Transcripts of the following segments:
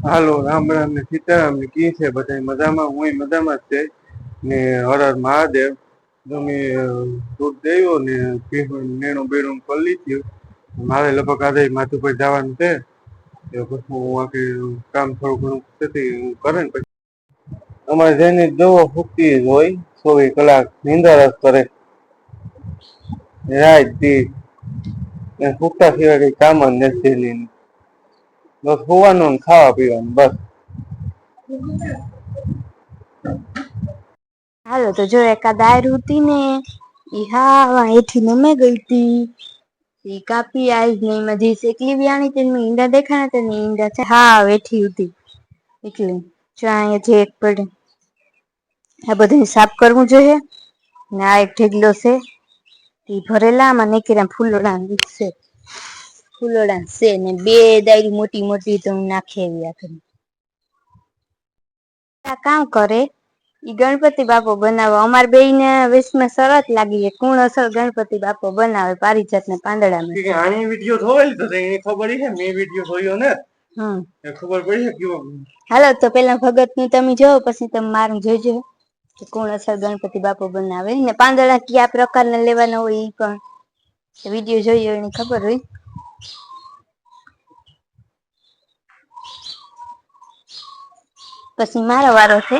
હાલો રામ રામ ને સીતારામ ને કી છે બધા મજામાં? હું મજામાં જ છે ને હર હર મહાદેવ. તમે દૂધ દેવો ને નેણું બેણું કરી લીધું. મારે લગભગ આજે માથું પર જવાનું છે, પછી હું આખી કામ થોડું ઘણું કરે ને પછી અમારે જેની દવો ફૂકતી જ હોય 24 કલાક નીંદર જ કરે રાત દી ફૂકતા સિવાય કઈ કામ જ નથી. બસ હોવાનું ને ખાવા પીવાનું બસ. હાલો તો જો એકા દાયર હતી ને હા એથી નમે ગઈ તી કાપી આઈ ને એમાં જે શેકલી વ્યાણી તે ઈંડા દેખાણા તે ઈંડા છે હા વેઠી હતી એટલે જો જે એક પડે આ બધું સાફ કરવું જોઈએ ને આ એક ઢેગલો છે ભરેલા આમાં નીકળ્યા ફૂલોડા છે. ફૂલોડા છે ને બે દાયરી મોટી મોટી તો નાખી કરી કામ કરે ઈ ગણપતિ બાપો બનાવો અમાર બે ને વેશમાં સરત લાગી કોણ અસલ ગણપતિ બાપો બનાવે પારિજાત ને પાંદડામાં આની વિડિયો જોયેલ તો એને ખબર છે મેં વિડિયો જોયો ને ખબર પડી છે. હાલો તો પેલા ભગત નું તમે જોવો પછી તમે મારું જોજો કે કોણ અસલ ગણપતિ બાપો બનાવે ને પાંદડા કયા પ્રકારના લેવાના હોય ઈ પણ વિડીયો જોયો એને ખબર હોય. પછી મારો વારો છે.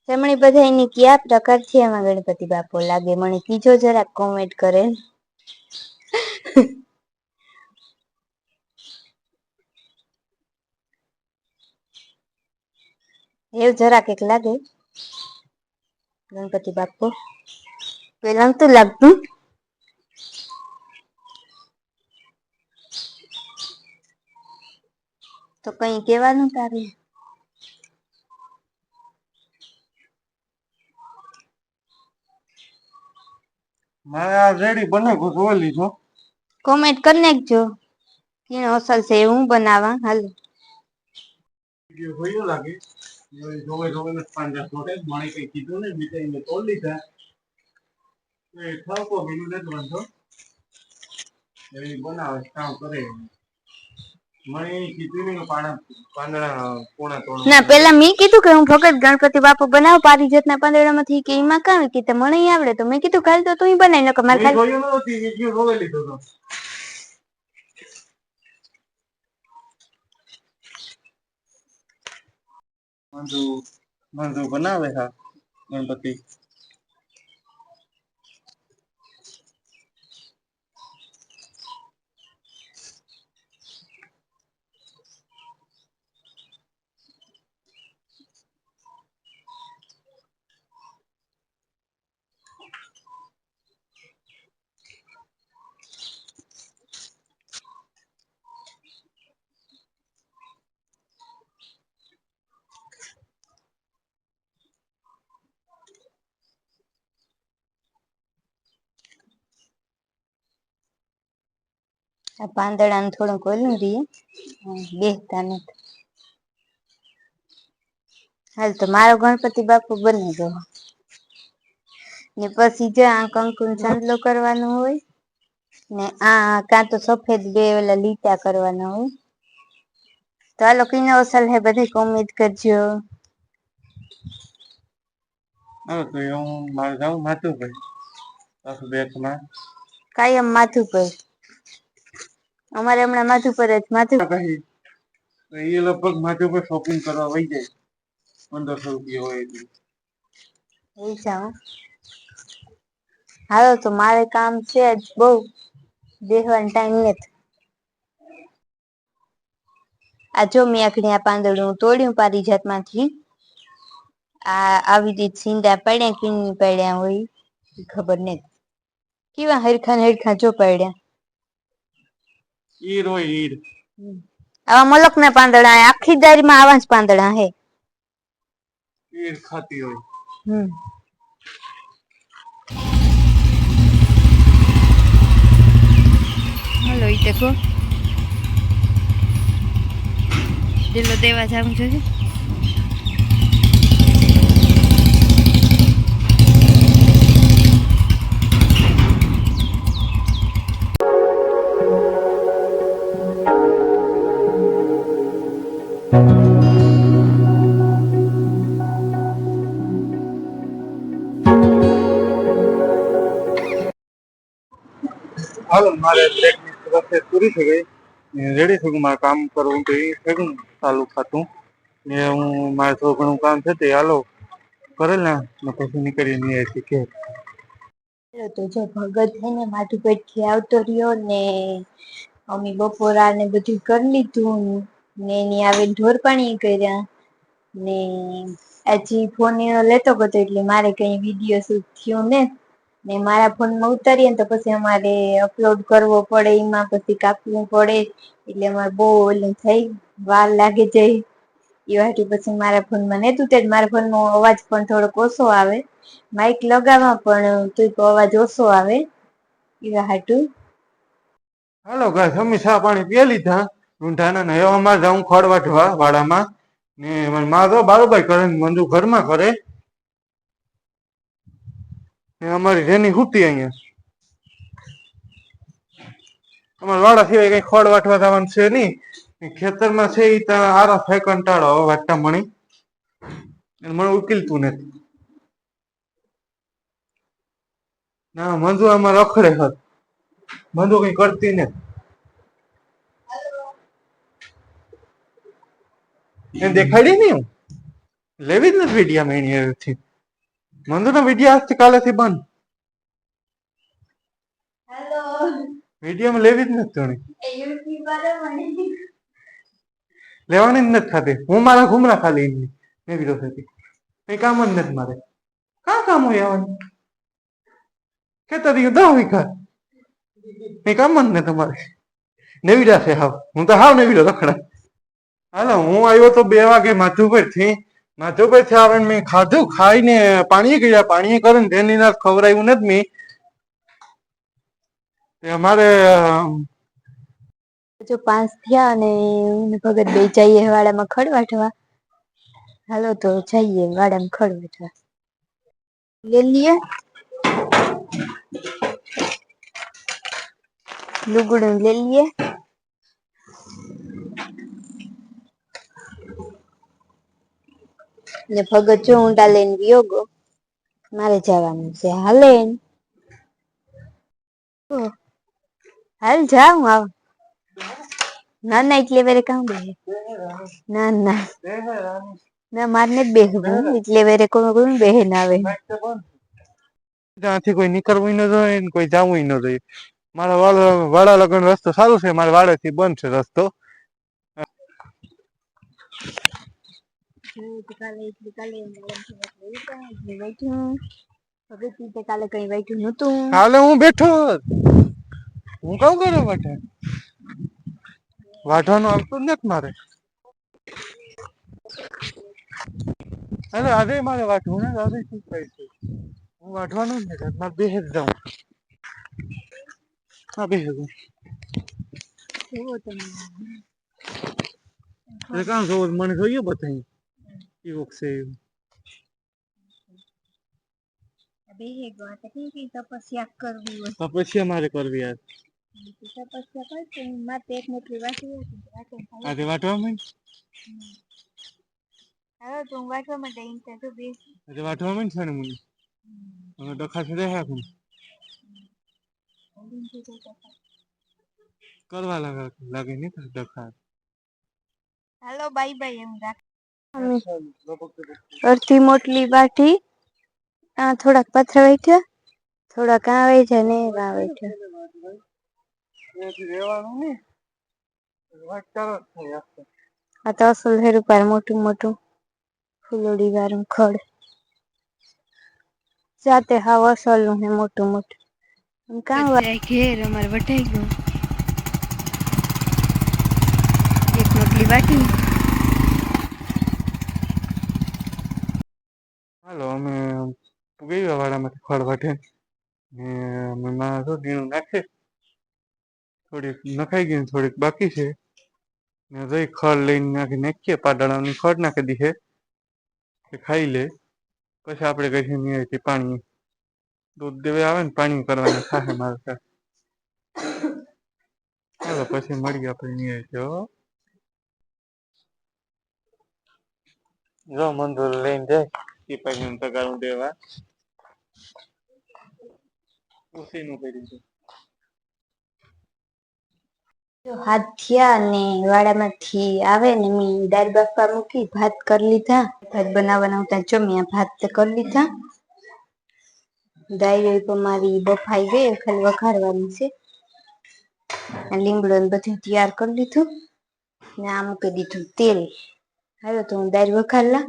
તેમણે બધા એની કયા પ્રકારથી એમાં ગણપતિ બાપો લાગે મને કીજો જરાક કોમેન્ટ કરે. એવું જરાક એક લાગે ગણપતિ બાપો પેલા નતું લાગતું. તો કઈ કેવાનું તારે? મારે આ રેડી બને જોઈ લીધો. કોમેન્ટ કરી નાખજો કેનો અસલ છે હું બનાવા હાલ વિડિયો લાગે જોવે જોવે પાંજા છોડે મને કઈ કીધું ને મીઠાઈને તોડ લીધા એ ઠાકો બીજું નથી વાંધો એ બનાવે કામ કરે મને કીધું ના પેલા મેં કીધું કે હું ભગત ગણપતિ બાપુ બનાવ પારિજાત ના પાંદડા માંથી કે એમાં કામ કે મને આવડે તો મેં કીધું કાલ તો તું બનાવી નકર મારે ખાલી વિડિયો જોઈ લીધો તો મંજુ બનાવે હા ગણપતિ આ પાંદડાને થોડુંક ઓલું રહીએ બેસતા નથી. હાલ તો મારો ગણપતિ બાપુ બની ગયો ને પછી જો આ કંકુ ચાંદલો કરવાનો હોય ને આ કાં તો સફેદ બે ઓલા લીટા કરવાના હોય. તો આ લોકો નો અસલ હે બધી કોમેન્ટ કરજો. હા તો હું મારે જાઉં માથું ભાઈ બેસમાં કાયમ માથું પર અમારે હમણાં માથું પર જ માથું એ લગભગ માથું પર શોપિંગ કરવા વહી જાય 1500 રૂપિયા હોય એટલે એ જાઓ હાલો તો મારે કામ છે જ બઉ બેસવાનો ટાઈમ નથી. આ જો મેં આખડી આ પાંદડું તોડ્યું પારિજાત માંથી. આ આવી રીત સીંડા પડ્યા કે નહીં પડ્યા હોય ખબર નહીં. કેવા હરખા ને હરખા જો પડ્યા. ઈર હોય ઈર. આવા મલક ના પાંદડા આખી દારી માં આવા જ પાંદડા હે. ઈર ખાતી હોય. હાલો ઈ દેખો દિલો દેવા જાવું જોઈએ. હાલો મારે પ્રેક્ટિસ પ્રોસેસ પૂરી થઈ ગઈ રેડી થઈ ગયું મારે કામ કરવું તો એ થઈ ગયું ચાલુ ખાતું ને હું મારે થોડું ઘણું કામ છે તે હાલો કરેલ ને પછી નીકળી નહીં શીખે. તો જો ભગત હે ને માથું પેટથી આવતો રહ્યો ને અમે બપોરા ને બધું કરી લીધું ને એની આવે ઢોર પાણી કર્યા ને હજી ફોન લેતો ગયો એટલે મારે કઈ વિડીયો શૂટ થયો ને મારા ફોનમાં ઉતારીએ ને તો પછી અમારે અપલોડ કરવો પડે એમાં પછી કાપવું પડે એટલે અમારે બહુ ઓલું થઈ વાર લાગે જાય એ વાટી પછી મારા ફોનમાં નતું તે મારા ફોનનો અવાજ પણ થોડોક ઓછો આવે. માઇક લગાવવા પણ તો અવાજ ઓછો આવે એવા હાટું. હાલો ગાઈસ અમે ચા પાણી પી લીધા ઊંઢાના ને હવે અમારે જાઉં ખડ વાટવા વાડામાં ને માં તો બારોબાર કરે ને મંજુ ઘરમાં કરે ને અમારી રેની હુતી અહીંયા. અમારા વાડા સિવાય કઈ ખડ વાટવા જવાનું છે નહીં. ખેતરમાં છે એ તો આરો થાય કંટાળો વાટતા મણી મને ઉકેલતું નથી. ના મંજુ આમાં રખડે હત મંજુ કઈ કરતી નથી. દેખાડી નઈ હું લેવી જ નથી વિડીયા મેળથી મંજુ નો વિડીયો આજથી કાલેથી બંધ. વિડીયોમાં લેવી જ નથી તણી લેવાની જ નથી થતી. હું મારા ઘુમરા ખાલી મેં વિડીયો થતી કઈ કામ જ નથી મારે. કા કામ હોય આવવાનું ખેતર દહ વીઘા કઈ કામ જ નથી તમારે નેવીડા છે હાવ. હું તો હાવ નેવીડો રખડા. હાલો હું આવ્યો તો 2 વાગે માધુપર થી આવે મેં ખાધું ખાઈને પાણી ગયા પાણી કરીને તેની ના ખવડાવ્યું નથી મેં અમારે જો 5 થયા અને ભગત બે જઈએ વાડામાં ખડ વાટવા. હાલો તો જઈએ વાડામાં ખડ વાટવા. લઈ લઈએ લુગડું લઈ લઈએ ને ભગત જો ઊંડા લઈને ગયો ગો મારે જવાનું છે હાલે હાલ જાઉં આવ ના ના એટલે વેરે કામ બે ના ના ના મારને જ બેહવું એટલે વેરે કોઈ બેહે ના આવે. ત્યાંથી કોઈ નીકળવું ન જોઈએ ને કોઈ જવું ન જોઈએ. મારા વાડા લગન રસ્તો સારું છે. મારા વાડેથી બંધ છે રસ્તો. કાલે હું બેઠો હું કઉ કર્યો બેઠા વાઢવાનું આવતું જ નથી મારે. અરે આજે મારે વાઢવું ને આજે શું થાય છે હું વાઢવાનું જ નથી મારે બેહી જ જાઉં. હા બેહી જાઉં કામ જોવો મને જોઈએ બધા એવું છે તપસ્યા કરવી હોય તપસ્યા મારે કરવી યાર તપસ્યા કરશે મારે એક મોટી આજે વાટવા માંડ હવે તો હું વાટવા માંડ તો બેસ આજે વાટવા માંડ છે ને મને હવે ડખા છે રાખું કરવા લાગે ને ડખા. હાલો બાય બાય એમ રાખ અડધી મોટલી વાટી થોડાક પથરા વેઠ્યા થોડાક આવે છે ને આવે છે રેવાનું ને વાત કરો આ તો અસલ હેરું પર મોટું મોટું ફૂલોડી વાળું ખડ જાતે હાવ અસલ નું હે મોટું મોટું કામ ઘેર અમારે વટાઈ ગયું એક રોટલી બાકી. હાલો અમે ગઈ વાડામાંથી ખડ વાટે ને અમે માં જો ડીણું નાખે થોડીક નખાઈ ગઈ થોડીક બાકી છે ને જઈ ખડ લઈને નાખીએ પાડાળાની ખડ નાખી દીધે કે ખાઈ લે પછી આપણે કઈ નિયતિ પાણી દૂધ દેવા આવે ને પાણી કરવાની થાહે મારે ચાલો પછી મળીએ આપણે નિયતિ હો. જો મંદુર લઈને જાય ટીપાઈ તગારું દેવા ઉસીનું કર્યું છે. હાથ થયા ને વાડામાંથી આવે ને મેં દાળ બાફવા મૂકી ભાત કરી લીધા ભાત બનાવવાના હતા જમ્યા ભાત કરી લીધા દાળ મારી બફાઈ ગઈ ખાલી વઘારવાની છે લીમડો ને બધું તૈયાર કરી લીધું ને આ મૂકી દીધું તેલ. હાલો તો હું દાળ વઘાર લા